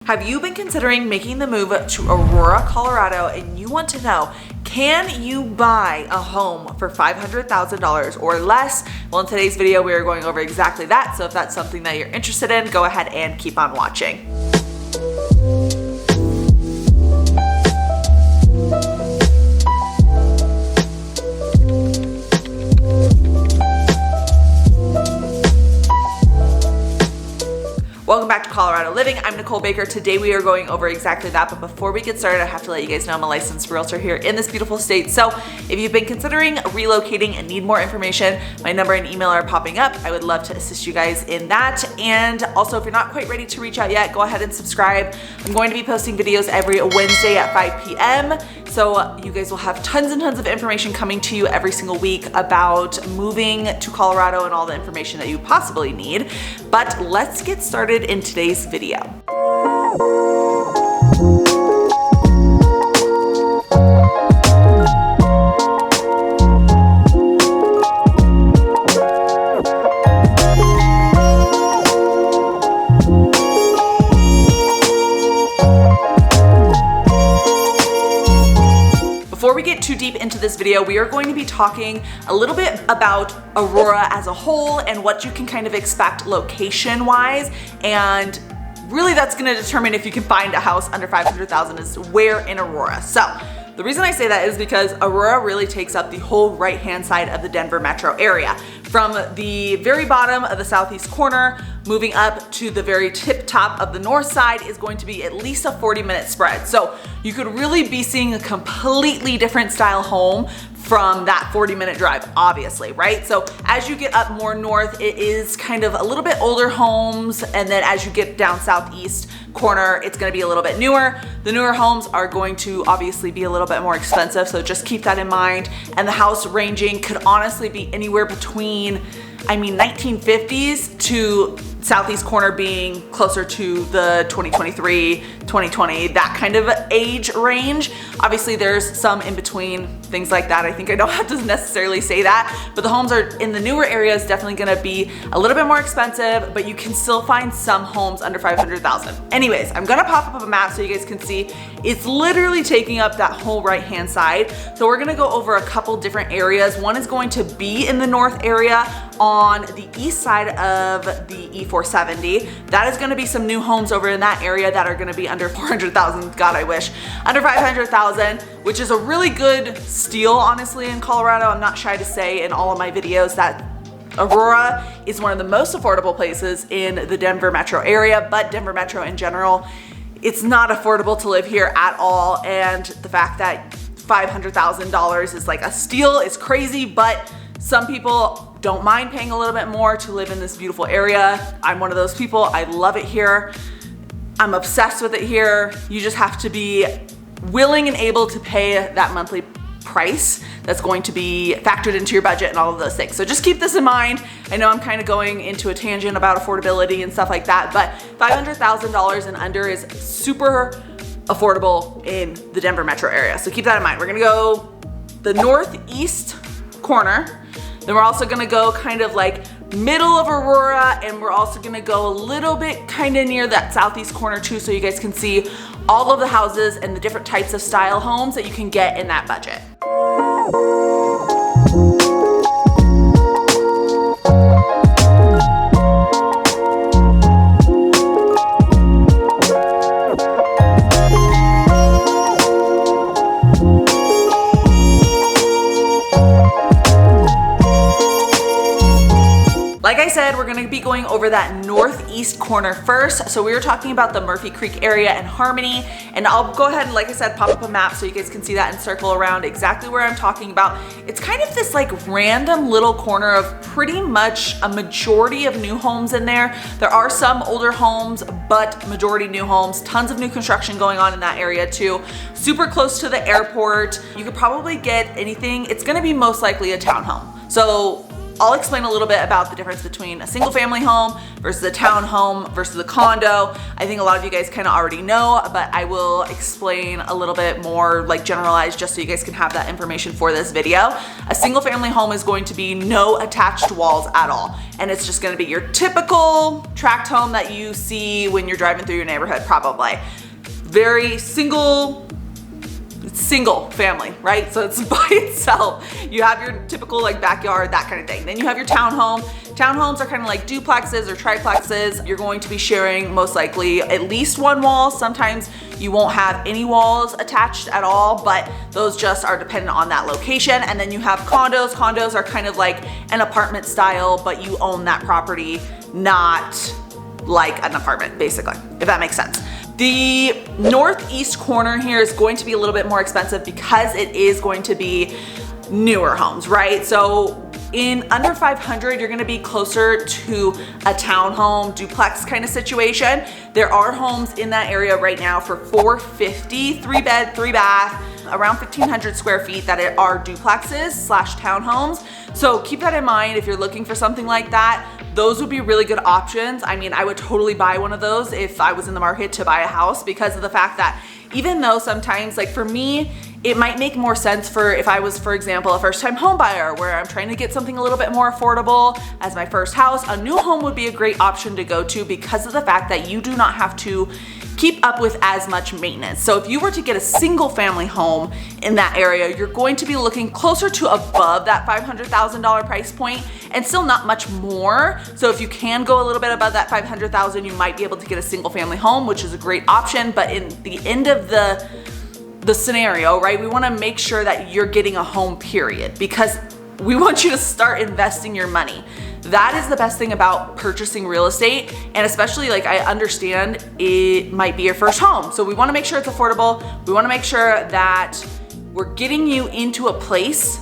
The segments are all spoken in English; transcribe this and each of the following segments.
Have you been considering making the move to Aurora, Colorado, and you want to know, can you buy a home for $500,000 or less? Well, in today's video, we are going over exactly that. So if that's something that you're interested in, go ahead and keep on watching. Welcome back to Colorado Living. I'm Nicole Baker. Today we are going over exactly that, but before we get started, I have to let you guys know I'm a licensed realtor here in this beautiful state. So if you've been considering relocating and need more information, my number and email are popping up. I would love to assist you guys in that. And also, if you're not quite ready to reach out yet, go ahead and subscribe. I'm going to be posting videos every Wednesday at 5 p.m. So you guys will have tons and tons of information coming to you every single week about moving to Colorado and all the information that you possibly need. But let's get started in today's video. Before we get too deep into this video, we are going to be talking a little bit about Aurora as a whole and what you can kind of expect location-wise, and really that's going to determine if you can find a house under $500,000 is where in Aurora. So the reason I say that is because Aurora really takes up the whole right-hand side of the Denver metro area. From the very bottom of the southeast corner, moving up to the very tip top of the north side is going to be at least a 40-minute spread. So you could really be seeing a completely different style home from that 40-minute drive, obviously, right? So as you get up more north, it is kind of a little bit older homes. And then as you get down southeast corner, it's gonna be a little bit newer. The newer homes are going to obviously be a little bit more expensive. So just keep that in mind. And the house ranging could honestly be anywhere between, 1950s to southeast corner being closer to the 2023, 2020, that kind of age range. Obviously there's some in between, things like that. I think I don't have to necessarily say that, but the homes are in the newer areas definitely gonna be a little bit more expensive, but you can still find some homes under 500,000. Anyways, I'm gonna pop up a map so you guys can see. It's literally taking up that whole right-hand side. So we're gonna go over a couple different areas. One is going to be in the north area on the east side of the E470. That is gonna be some new homes over in that area that are gonna be under 400,000, God I wish, under 500,000, which is a really good steal, honestly, in Colorado. I'm not shy to say in all of my videos that Aurora is one of the most affordable places in the Denver metro area, but Denver metro in general, it's not affordable to live here at all. And the fact that $500,000 is like a steal is crazy, but some people don't mind paying a little bit more to live in this beautiful area. I'm one of those people. I love it here. I'm obsessed with it here. You just have to be willing and able to pay that monthly price that's going to be factored into your budget and all of those things. So just keep this in mind. I know I'm kind of going into a tangent about affordability and stuff like that, but $500,000 and under is super affordable in the Denver metro area. So keep that in mind. We're gonna go the northeast corner. Then we're also gonna go kind of like middle of Aurora, and we're also gonna go a little bit kind of near that southeast corner too, so you guys can see all of the houses and the different types of style homes that you can get in that budget. Like I said, we're gonna be going over that northeast corner first. So we were talking about the Murphy Creek area and Harmony, and I'll go ahead and, like I said, pop up a map so you guys can see that and circle around exactly where I'm talking about. It's kind of this like random little corner of pretty much a majority of new homes in there. There are some older homes, but majority new homes, tons of new construction going on in that area too. Super close to the airport. You could probably get anything. It's gonna be most likely a townhome. So I'll explain a little bit about the difference between a single family home versus a townhome versus a condo. I think a lot of you guys kind of already know, but I will explain a little bit more like generalized just so you guys can have that information for this video. A single family home is going to be no attached walls at all. And it's just gonna be your typical tract home that you see when you're driving through your neighborhood probably. Very single family, right? So it's by itself. You have your typical like backyard, that kind of thing. Then you have your townhome. Townhomes are kind of like duplexes or triplexes. You're going to be sharing most likely at least one wall. Sometimes you won't have any walls attached at all, but those just are dependent on that location. And then you have condos. Condos are kind of like an apartment style, but you own that property, not like an apartment, basically, if that makes sense. The northeast corner here is going to be a little bit more expensive because it is going to be newer homes, right? So in under 500, you're gonna be closer to a townhome, duplex kind of situation. There are homes in that area right now for $450, 3-bed, 3-bath, around 1,500 square feet that are duplexes slash townhomes. So keep that in mind if you're looking for something like that. Those would be really good options. I mean, I would totally buy one of those if I was in the market to buy a house, because of the fact that even though sometimes, like for me, it might make more sense for if I was, for example, a first-time home buyer where I'm trying to get something a little bit more affordable as my first house. A new home would be a great option to go to because of the fact that you do not have to keep up with as much maintenance. So if you were to get a single family home in that area, you're going to be looking closer to above that $500,000 price point and still not much more. So if you can go a little bit above that $500,000, you might be able to get a single family home, which is a great option. But in the end of the scenario, right, we want to make sure that you're getting a home, period, because we want you to start investing your money. That is the best thing about purchasing real estate. And especially, like, I understand it might be your first home. So we want to make sure it's affordable. We want to make sure that we're getting you into a place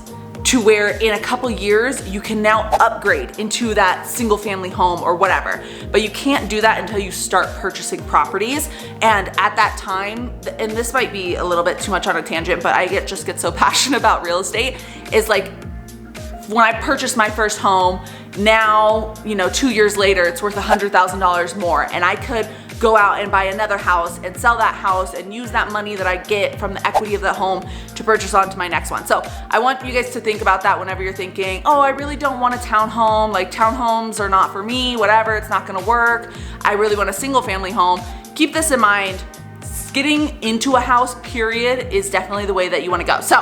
to where in a couple years you can now upgrade into that single family home or whatever. But you can't do that until you start purchasing properties. And at that time, and this might be a little bit too much on a tangent, but I just get so passionate about real estate, is like when I purchased my first home, now, 2 years later, it's worth $100,000 more, and I could go out and buy another house and sell that house and use that money that I get from the equity of the home to purchase onto my next one. So I want you guys to think about that whenever you're thinking, oh, I really don't want a townhome, like townhomes are not for me, whatever, it's not gonna work. I really want a single family home. Keep this in mind. Getting into a house, period, is definitely the way that you wanna go. So,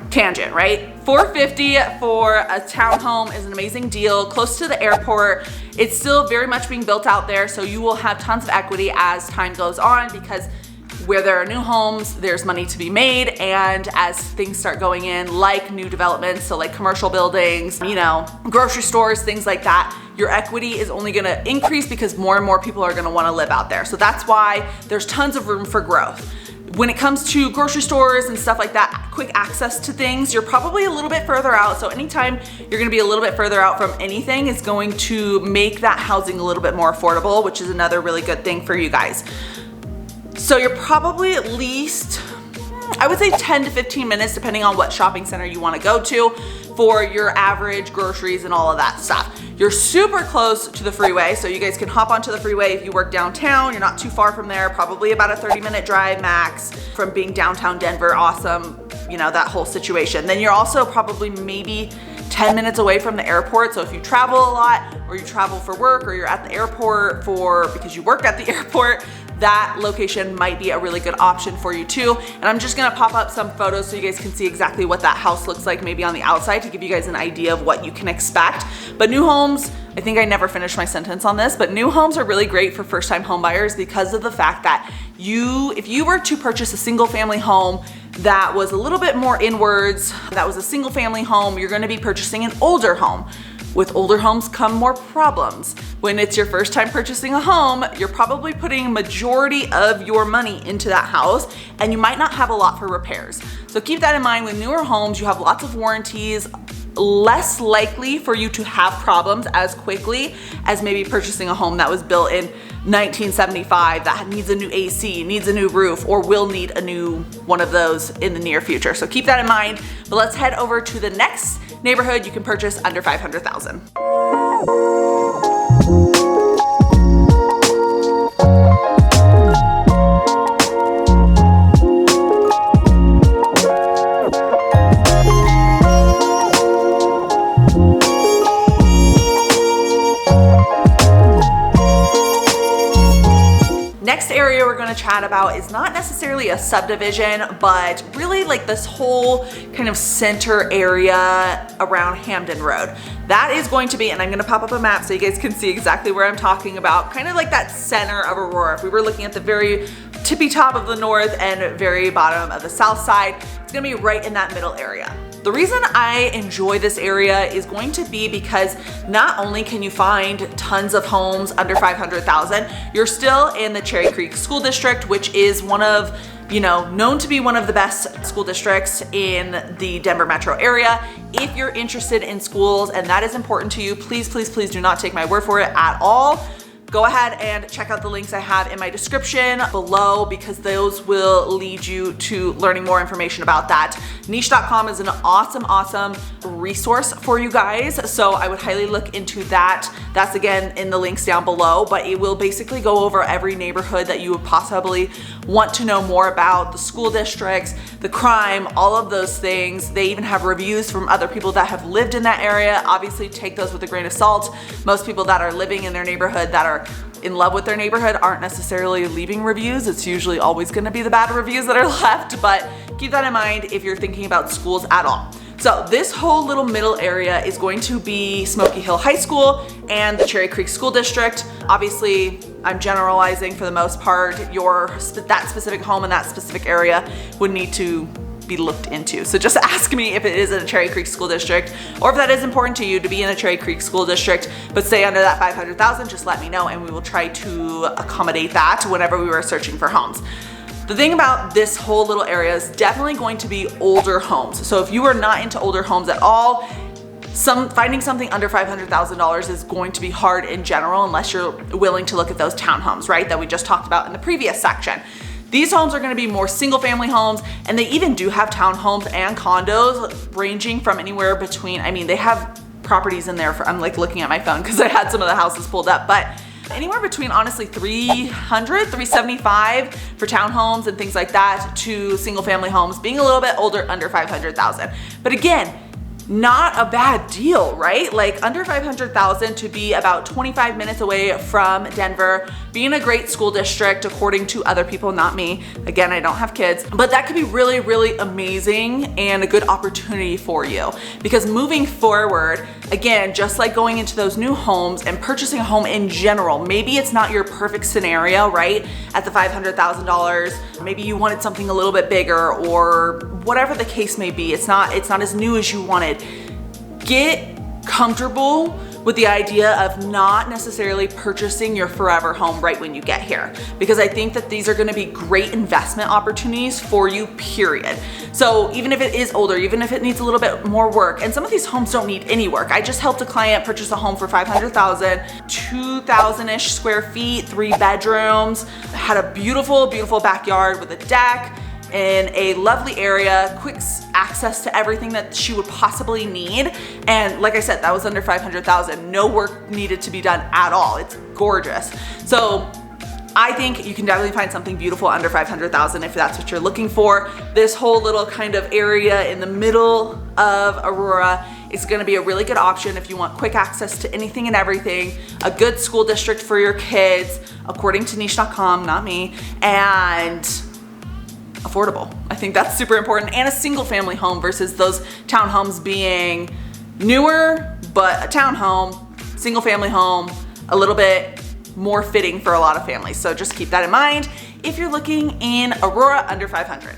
tangent, right? $450 for a townhome is an amazing deal, close to the airport. It's still very much being built out there, so you will have tons of equity as time goes on, because where there are new homes, there's money to be made, and as things start going in, like new developments, so like commercial buildings, grocery stores, things like that, your equity is only gonna increase because more and more people are gonna wanna live out there. So that's why there's tons of room for growth. When it comes to grocery stores and stuff like that, quick access to things, you're probably a little bit further out. So anytime you're gonna be a little bit further out from anything is going to make that housing a little bit more affordable, which is another really good thing for you guys. So you're probably at least, I would say 10 to 15 minutes, depending on what shopping center you wanna go to, for your average groceries and all of that stuff. You're super close to the freeway, so you guys can hop onto the freeway if you work downtown. You're not too far from there, probably about a 30-minute drive max from being downtown Denver. Awesome, that whole situation. Then you're also probably maybe 10 minutes away from the airport. So if you travel a lot, or you travel for work, or you're at the airport because you work at the airport, that location might be a really good option for you too. And I'm just gonna pop up some photos so you guys can see exactly what that house looks like maybe on the outside to give you guys an idea of what you can expect. But new homes, I think I never finished my sentence on this, but new homes are really great for first-time home buyers because of the fact that if you were to purchase a single family home that was a little bit more inwards, that was a single family home, you're gonna be purchasing an older home. With older homes come more problems. When it's your first time purchasing a home, you're probably putting majority of your money into that house, and you might not have a lot for repairs. So keep that in mind. With newer homes, you have lots of warranties, less likely for you to have problems as quickly as maybe purchasing a home that was built in 1975 that needs a new AC, needs a new roof, or will need a new one of those in the near future. So keep that in mind. But let's head over to the next neighborhood you can purchase under 500,000. Next area we're going to chat about is not necessarily a subdivision, but really like this whole kind of center area around Hamden Road. That is going to be, and I'm going to pop up a map so you guys can see exactly where I'm talking about, kind of like that center of Aurora. If we were looking at the very tippy top of the north and very bottom of the south side, it's going to be right in that middle area. The reason I enjoy this area is going to be because not only can you find tons of homes under 500,000, you're still in the Cherry Creek School District, which is one of, known to be one of the best school districts in the Denver metro area. If you're interested in schools and that is important to you, please, please, please do not take my word for it at all. Go ahead and check out the links I have in my description below because those will lead you to learning more information about that. Niche.com is an awesome resource for you guys, so I would highly look into that. That's again in the links down below, but it will basically go over every neighborhood that you would possibly want to know more about, the school districts, the crime, all of those things. They even have reviews from other people that have lived in that area. Obviously take those with a grain of salt. Most people that are living in their neighborhood that are in love with their neighborhood aren't necessarily leaving reviews. It's usually always going to be the bad reviews that are left, but keep that in mind if you're thinking about schools at all. So this whole little middle area is going to be Smoky Hill High School and the Cherry Creek School District. Obviously, I'm generalizing for the most part. That specific home in that specific area would need to be looked into. So just ask me if it is in a Cherry Creek School District or if that is important to you to be in a Cherry Creek School District, but stay under that 500,000, just let me know and we will try to accommodate that whenever we were searching for homes. The thing about this whole little area is definitely going to be older homes. So if you are not into older homes at all, finding something under $500,000 is going to be hard in general unless you're willing to look at those townhomes, right? That we just talked about in the previous section. These homes are going to be more single family homes, and they even do have townhomes and condos ranging from anywhere between, they have properties in there for, I'm like looking at my phone because I had some of the houses pulled up, but anywhere between honestly 300, 375 for townhomes and things like that to single family homes being a little bit older, under 500,000. But again, not a bad deal, right? Like under 500,000 to be about 25 minutes away from Denver, being a great school district according to other people, not me. Again, I don't have kids, but that could be really, really amazing and a good opportunity for you because moving forward, again, just like going into those new homes and purchasing a home in general, maybe it's not your perfect scenario, right? At the $500,000, maybe you wanted something a little bit bigger or whatever the case may be. It's not as new as you wanted. Get comfortable with the idea of not necessarily purchasing your forever home right when you get here, because I think that these are going to be great investment opportunities for you, period. So even if it is older, even if it needs a little bit more work, and some of these homes don't need any work. I just helped a client purchase a home for $500,000, 2,000-ish square feet, 3 bedrooms, had a beautiful, beautiful backyard with a deck, in a lovely area, quick access to everything that she would possibly need. And like I said, that was under 500,000. No work needed to be done at all. It's gorgeous. So I think you can definitely find something beautiful under 500,000 if that's what you're looking for. This whole little kind of area in the middle of Aurora is going to be a really good option if you want quick access to anything and everything, a good school district for your kids, according to niche.com, not me, and affordable. I think that's super important, and a single family home versus those townhomes being newer, but a townhome, single family home, a little bit more fitting for a lot of families. So just keep that in mind if you're looking in Aurora under 500.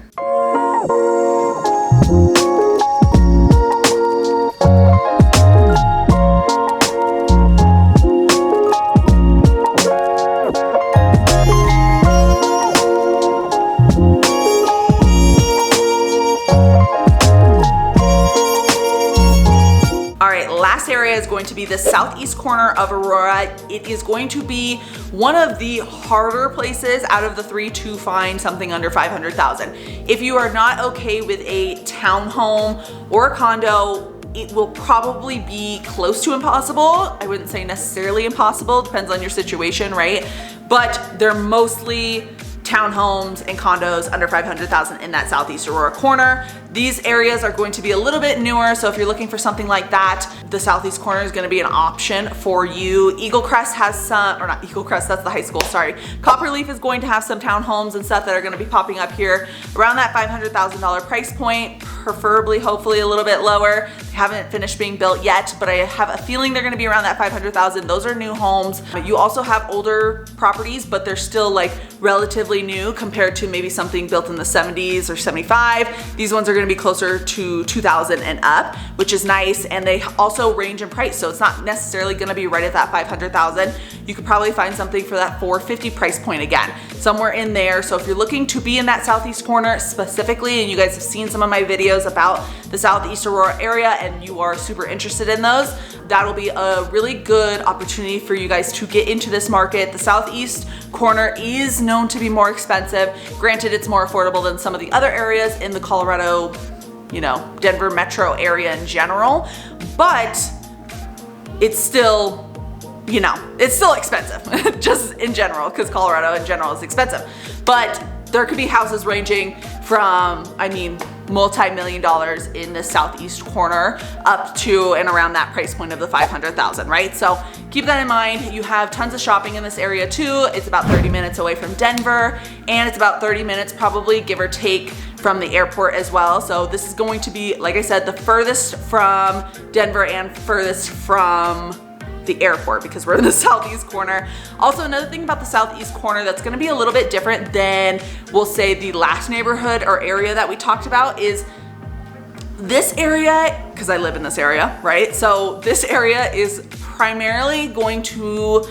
Last area is going to be the southeast corner of Aurora. It is going to be one of the harder places out of the 3 to find something under 500,000. If you are not okay with a townhome or a condo it will probably be close to impossible. I wouldn't say necessarily impossible, depends on your situation, right? But they're mostly townhomes and condos under 500,000 in that Southeast Aurora corner. These areas are going to be a little bit newer, so if you're looking for something like that, the Southeast corner is going to be an option for you. Eagle Crest has some, or not Eagle Crest, that's the high school, sorry. Copperleaf is going to have some townhomes and stuff that are going to be popping up here around that $500,000 price point, preferably, hopefully a little bit lower. They haven't finished being built yet, but I have a feeling they're going to be around that 500,000. Those are new homes. You also have older properties, but they're still like relatively new compared to maybe something built in the 70s or 75. These ones are going to be closer to 2,000 and up, which is nice, and they also range in price, so it's not necessarily going to be right at that 500,000. You could probably find something for that 450 price point again, somewhere in there. So if you're looking to be in that Southeast corner specifically, and you guys have seen some of my videos about the Southeast Aurora area and you are super interested in those, that'll be a really good opportunity for you guys to get into this market. The Southeast corner is known to be more expensive. Granted, it's more affordable than some of the other areas in the Colorado, you know, Denver metro area in general, but it's still, you know, it's still expensive just in general, because Colorado in general is expensive. But there could be houses ranging from, I mean, multi-million dollars in the Southeast corner up to and around that price point of the 500,000, right? So keep that in mind. You have tons of shopping in this area too. It's about 30 minutes away from Denver, and it's about 30 minutes probably, give or take, from the airport as well. So this is going to be, like I said, the furthest from Denver and furthest from the airport, because we're in the Southeast corner. Also, another thing about the Southeast corner that's going to be a little bit different than, we'll say, the last neighborhood or area that we talked about is this area, because I live in this area, right? So this area is primarily going to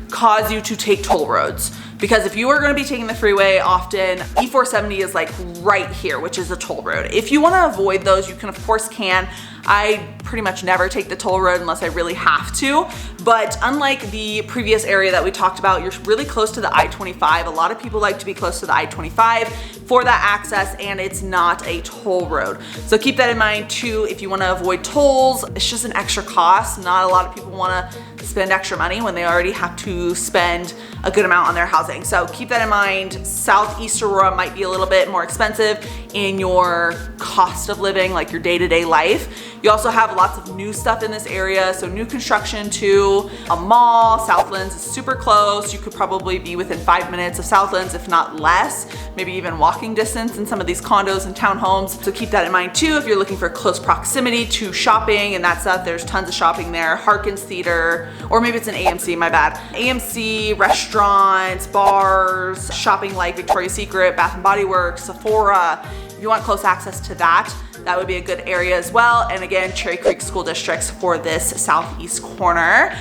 cause you to take toll roads, because if you are going to be taking the freeway often, E470 is like right here, which is a toll road. If you want to avoid those, you can, of course, can. I pretty much never take the toll road unless I really have to, but unlike the previous area that we talked about, you're really close to the I-25. A lot of people like to be close to the I-25 for that access, and it's not a toll road. So keep that in mind too. If you want to avoid tolls, it's just an extra cost. Not a lot of people want to spend extra money when they already have to spend a good amount on their housing. So keep that in mind. Southeast Aurora might be a little bit more expensive in your cost of living, like your day-to-day life. You also have lots of new stuff in this area, so new construction too. A mall, Southlands is super close. You could probably be within 5 minutes of Southlands, if not less, maybe even walking distance in some of these condos and townhomes. So keep that in mind too if you're looking for close proximity to shopping and that stuff. There's tons of shopping there. Harkins Theater, or maybe it's an AMC, my bad. AMC, restaurants, bars, shopping like Victoria's Secret, Bath and Body Works, Sephora. If you want close access to that, that would be a good area as well. And again, Cherry Creek School Districts for this Southeast corner.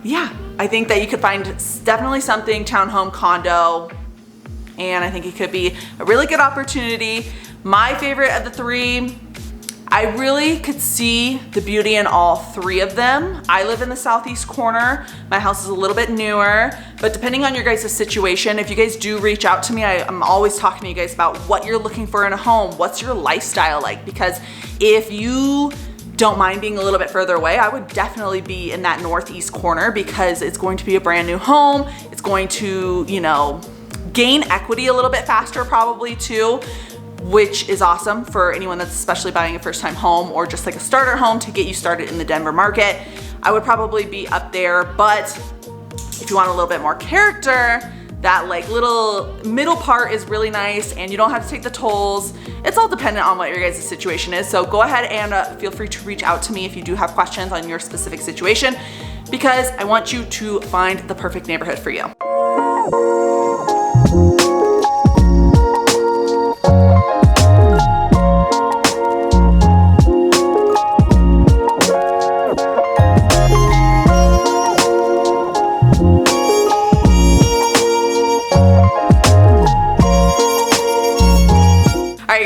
Yeah, I think that you could find definitely something townhome, condo, and I think it could be a really good opportunity. My favorite of the three, I really could see the beauty in all three of them. I live in the Southeast corner. My house is a little bit newer, but depending on your guys' situation, if you guys do reach out to me, I'm always talking to you guys about what you're looking for in a home. What's your lifestyle like? Because if you don't mind being a little bit further away, I would definitely be in that Northeast corner, because it's going to be a brand new home. It's going to, you know, gain equity a little bit faster probably too, which is awesome for anyone that's especially buying a first-time home or just like a starter home to get you started in the Denver market. I would probably be up there, but if you want a little bit more character, that like little middle part is really nice, and you don't have to take the tolls. It's all dependent on what your guys' situation is. So go ahead and feel free to reach out to me if you do have questions on your specific situation, because I want you to find the perfect neighborhood for you.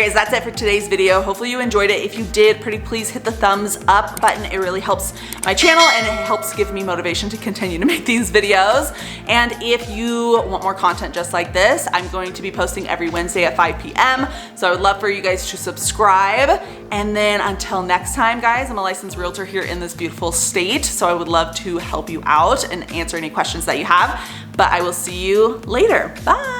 guys, that's it for today's video. Hopefully you enjoyed it. If you did, pretty please hit the thumbs up button. It really helps my channel and it helps give me motivation to continue to make these videos. And if you want more content just like this, I'm going to be posting every Wednesday at 5 p.m. So I would love for you guys to subscribe. And then until next time, guys, I'm a licensed realtor here in this beautiful state. So I would love to help you out and answer any questions that you have. But I will see you later. Bye.